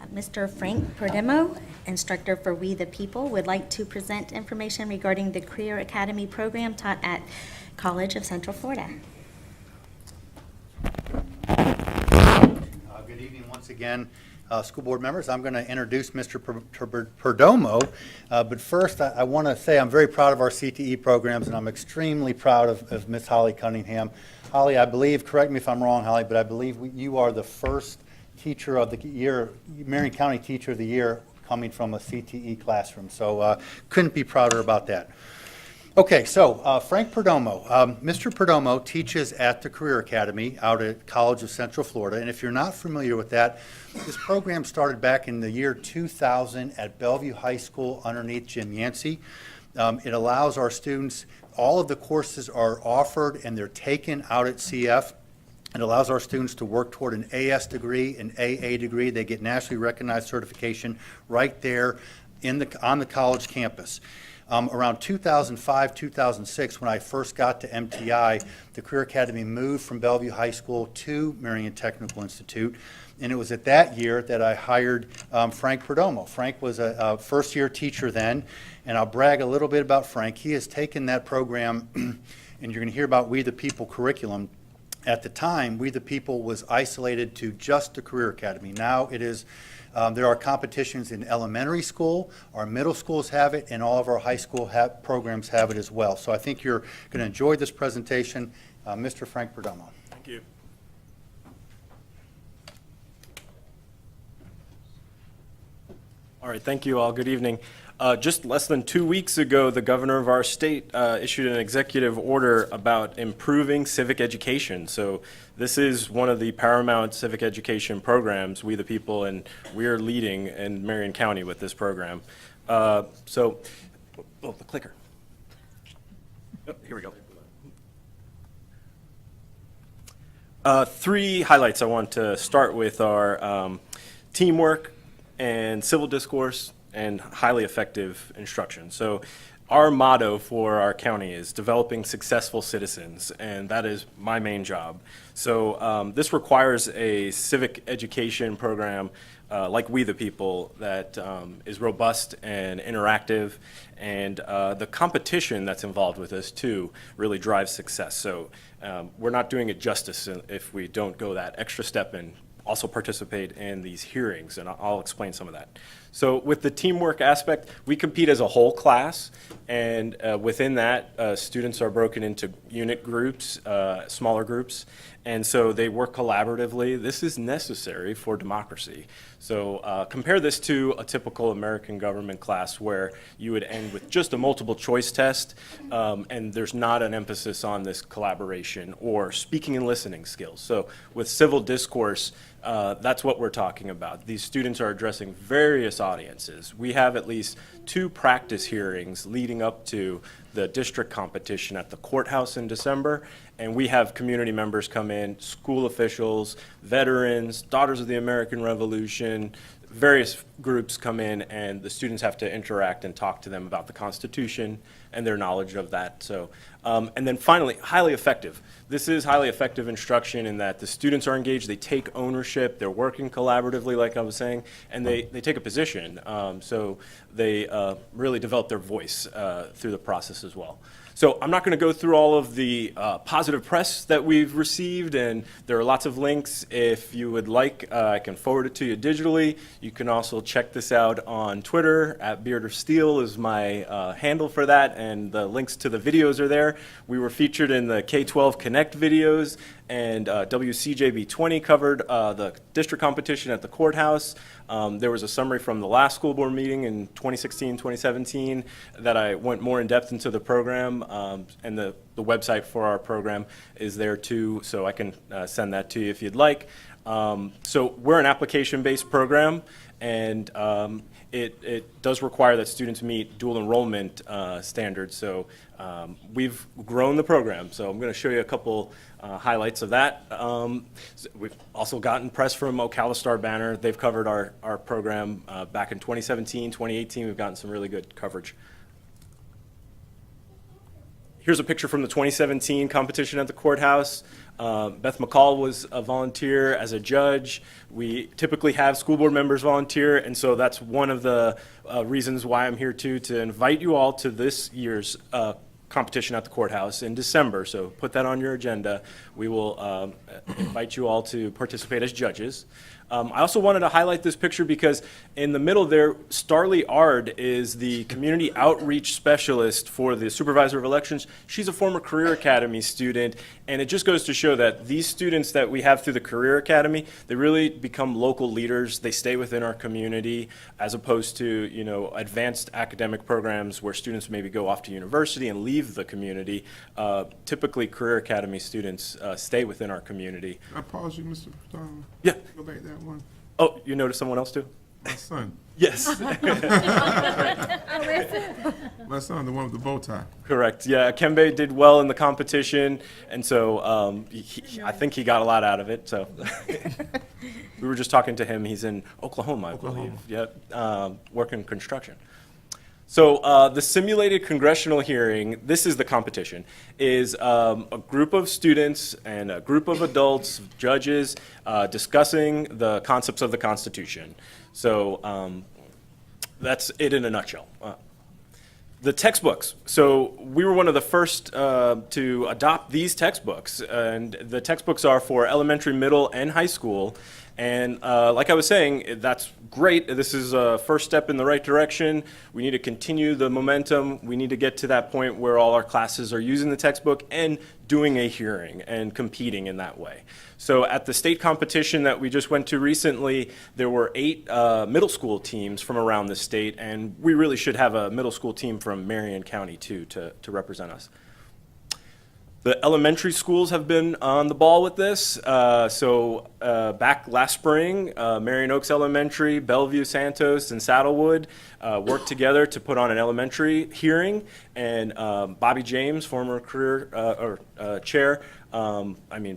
Mr. Frank Perdemo, instructor for We the People, would like to present information regarding the Career Academy program taught at College of Central Florida. Good evening once again, school board members. I'm going to introduce Mr. Perdomo, but first I want to say I'm very proud of our CTE programs, and I'm extremely proud of Ms. Holly Cunningham. Holly, I believe, correct me if I'm wrong, Holly, but I believe you are the first teacher of the year, Marion County Teacher of the Year, coming from a CTE classroom, so couldn't be prouder about that. Okay, so Frank Perdomo. Mr. Perdomo teaches at the Career Academy out at College of Central Florida, and if you're not familiar with that, this program started back in the year 2000 at Bellevue High School underneath Jim Yancey. It allows our students, all of the courses are offered and they're taken out at CF. It allows our students to work toward an AS degree, an AA degree. They get nationally recognized certification right there on the college campus. Around 2005, 2006, when I first got to MTI, the Career Academy moved from Bellevue High School to Marion Technical Institute, and it was at that year that I hired Frank Perdomo. Frank was a first-year teacher then, and I'll brag a little bit about Frank. He has taken that program, and you're going to hear about We the People curriculum. At the time, We the People was isolated to just the Career Academy. Now it is. There are competitions in elementary school, our middle schools have it, and all of our high school programs have it as well. So I think you're going to enjoy this presentation. Mr. Frank Perdomo. Thank you. All right, thank you all. Good evening. Just less than 2 weeks ago, the governor of our state issued an executive order about improving civic education. So this is one of the paramount civic education programs, We the People, and we're leading in Marion County with this program. The clicker. Oh, here we go. Three highlights I want to start with are teamwork and civil discourse and highly effective instruction. So our motto for our county is developing successful citizens, and that is my main job. So this requires a civic education program like We the People that is robust and interactive, and the competition that's involved with this too really drives success. So we're not doing it justice if we don't go that extra step and also participate in these hearings, and I'll explain some of that. So with the teamwork aspect, we compete as a whole class, and within that, students are broken into unit groups, smaller groups, and so they work collaboratively. This is necessary for democracy. So compare this to a typical American government class where you would end with just a multiple choice test, and there's not an emphasis on this collaboration or speaking and listening skills. So with civil discourse, that's what we're talking about. These students are addressing various audiences. We have at least 2 practice hearings leading up to the district competition at the courthouse in December, and we have community members come in, school officials, veterans, Daughters of the American Revolution, various groups come in, and the students have to interact and talk to them about the Constitution and their knowledge of that. So, and then finally, highly effective. This is highly effective instruction in that the students are engaged, they take ownership, they're working collaboratively, like I was saying, and they take a position. So they really develop their voice through the process as well. So I'm not going to go through all of the positive press that we've received, and there are lots of links. If you would like, I can forward it to you digitally. You can also check this out on Twitter. @BeardofSteel is my handle for that, and the links to the videos are there. We were featured in the K-12 Connect videos, and WCJB 20 covered the district competition at the courthouse. There was a summary from the last school board meeting in 2016, 2017 that I went more in depth into the program, and the website for our program is there too, so I can send that to you if you'd like. So we're an application-based program, and it does require that students meet dual enrollment standards. So we've grown the program. So I'm going to show you a couple highlights of that. We've also gotten press from Ocala Star Banner. They've covered our program back in 2017, 2018. We've gotten some really good coverage. Here's a picture from the 2017 competition at the courthouse. Beth McCall was a volunteer as a judge. We typically have school board members volunteer, and so that's one of the reasons why I'm here too, to invite you all to this year's competition at the courthouse in December. So put that on your agenda. We will invite you all to participate as judges. I also wanted to highlight this picture because in the middle there, Starlee Ard is the community outreach specialist for the supervisor of elections. She's a former Career Academy student, and it just goes to show that these students that we have through the Career Academy, they really become local leaders. They stay within our community, as opposed to, you know, advanced academic programs where students maybe go off to university and leave the community. Typically, Career Academy students stay within our community. I pause you, Mr. Donald. Yeah. Go back that one. Oh, you noticed someone else too? My son. Yes. My son, the one with the bow tie. Correct. Yeah, Kembe did well in the competition, and so I think he got a lot out of it. So we were just talking to him. He's in Oklahoma, I believe. Yep, working construction. So the simulated congressional hearing, this is the competition, is a group of students and a group of adults, judges, discussing the concepts of the Constitution. So that's it in a nutshell. The textbooks. So we were one of the first to adopt these textbooks, and the textbooks are for elementary, middle, and high school. And like I was saying, that's great. This is a first step in the right direction. We need to continue the momentum. We need to get to that point where all our classes are using the textbook and doing a hearing and competing in that way. So at the state competition that we just went to recently, there were 8 middle school teams from around the state, and we really should have a middle school team from Marion County too to represent us. The elementary schools have been on the ball with this. Back last spring, Marion Oaks Elementary, Bellevue, Santos, and Saddlewood worked together to put on an elementary hearing. And Bobby James, former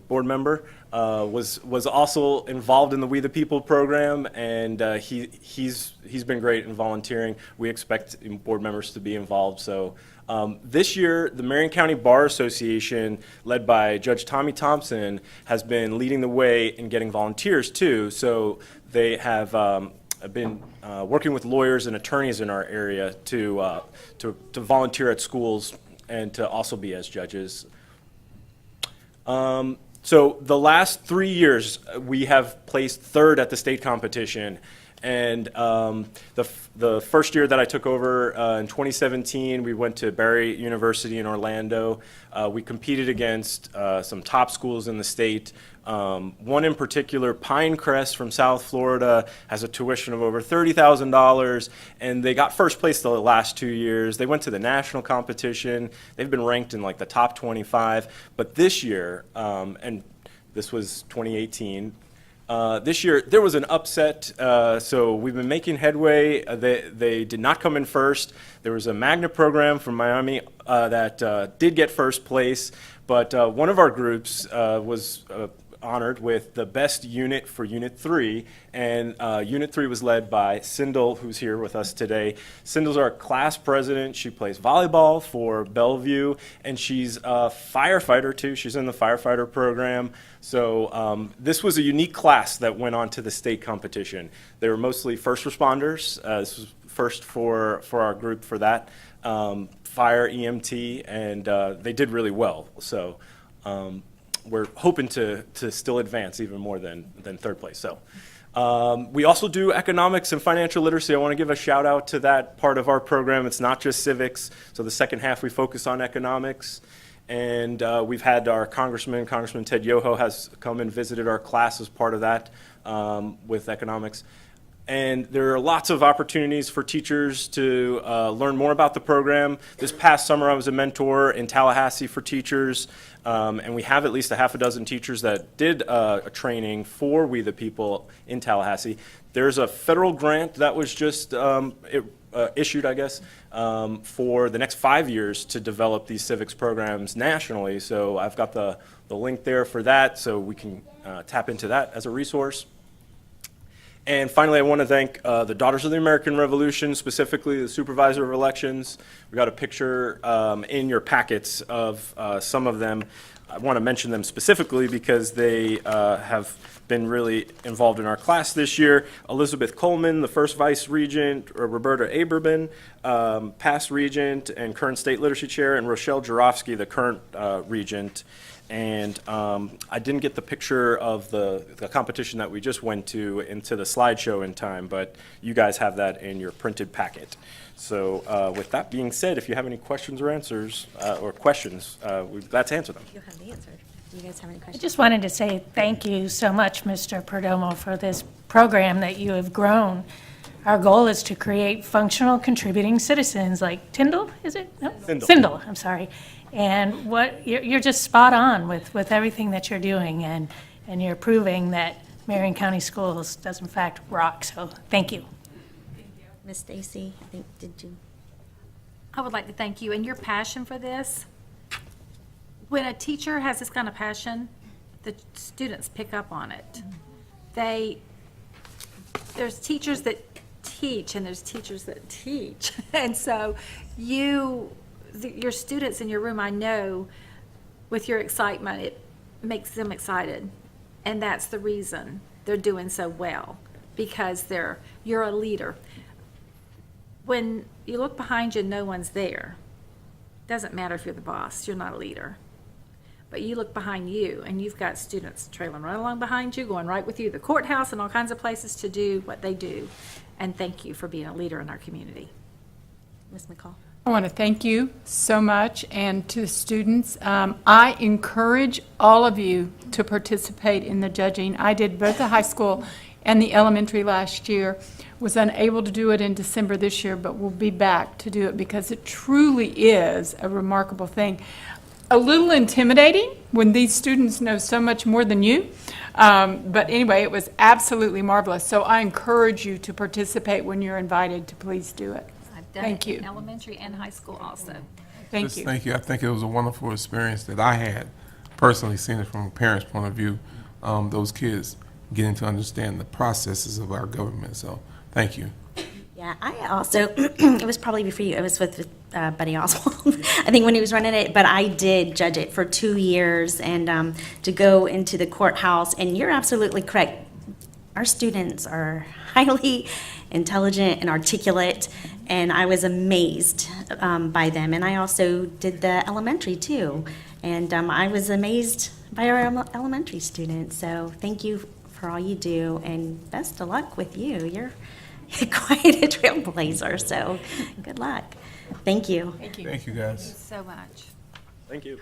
board member, was also involved in the We the People program, and he's been great in volunteering. We expect board members to be involved. So. This year, the Marion County Bar Association, led by Judge Tommy Thompson, has been leading the way in getting volunteers too. So they have been working with lawyers and attorneys in our area to volunteer at schools and to also be as judges. So the last 3 years, we have placed 3rd at the state competition. And the first year that I took over in 2017, we went to Barry University in Orlando. We competed against some top schools in the state. One in particular, Pinecrest from South Florida, has a tuition of over $30,000, and they got first place the last 2 years. They went to the national competition. They've been ranked in like the top 25. But this year, and this was 2018, this year, there was an upset, so we've been making headway. They did not come in first. There was a magnet program from Miami that did get first place, but one of our groups was honored with the best unit for Unit 3, and Unit 3 was led by Sindel, who's here with us today. Sindel's our class president. She plays volleyball for Bellevue, and she's a firefighter too. She's in the firefighter program. So this was a unique class that went on to the state competition. They were mostly first responders. This was first for our group for that, fire, EMT, and they did really well. So we're hoping to still advance even more than 3rd place. So we also do economics and financial literacy. I want to give a shout out to that part of our program. It's not just civics. So the second half we focus on economics. And we've had our Congressman Ted Yoho has come and visited our class as part of that with economics. And there are lots of opportunities for teachers to learn more about the program. This past summer, I was a mentor in Tallahassee for teachers, and we have at least a half a dozen teachers that did a training for We the People in Tallahassee. There's a federal grant that was just issued, I guess, for the next 5 years to develop these civics programs nationally. So I've got the link there for that, so we can tap into that as a resource. And finally, I want to thank the Daughters of the American Revolution, specifically the Supervisor of Elections. We got a picture in your packets of some of them. I want to mention them specifically because they have been really involved in our class this year. Elizabeth Coleman, the first Vice Regent, Roberta Aberman, past Regent and current State Literacy Chair, and Rochelle Jarofsky, the current Regent. And I didn't get the picture of the competition that we just went to into the slideshow in time, but you guys have that in your printed packet. So with that being said, if you have any questions or answers, or questions, we're glad to answer them. You'll have the answer. Do you guys have any I questions? just wanted to say thank you so much, Mr. Perdomo, for this program that you have grown. Our goal is to create functional, contributing citizens like Tyndall, is it? No? Sindel. Sindel, I'm sorry. And you're just spot on with everything that you're doing, and you're proving that Marion County Schools does in fact rock, so thank you. Ms. Stacy, I think, did you? I would like to thank you and your passion for this. When a teacher has this kind of passion, the students pick up on it. There's teachers that teach and there's teachers that teach. And so your students in your room, I know with your excitement, it makes them excited. And that's the reason they're doing so well, because you're a leader. When you look behind you and no one's there, doesn't matter if you're the boss, you're not a leader. But you look behind you and you've got students trailing right along behind you, going right with you to the courthouse and all kinds of places to do what they do. And thank you for being a leader in our community. Ms. McCall? I want to thank you so much, and to the students. I encourage all of you to participate in the judging. I did both the high school and the elementary last year. Was unable to do it in December this year, but we'll be back to do it because it truly is a remarkable thing. A little intimidating when these students know so much more than you. But anyway, it was absolutely marvelous. So I encourage you to participate when you're invited to please do it. I've done Thank it you. in elementary and high school also. Thank Just you. thank you. I think it was a wonderful experience that I had, personally seeing it from a parent's point of view, those kids getting to understand the processes of our government. So thank you. Yeah, I also, it was probably before you, it was with Buddy Oswald, I think when he was running it, but I did judge it for 2 years, and to go into the courthouse, and you're absolutely correct. Our students are highly intelligent and articulate, and I was amazed by them. And I also did the elementary too, and I was amazed by our elementary students. So thank you for all you do, and best of luck with you. You're quite a trailblazer, so good luck. Thank you. Thank you, guys. So much. Thank you.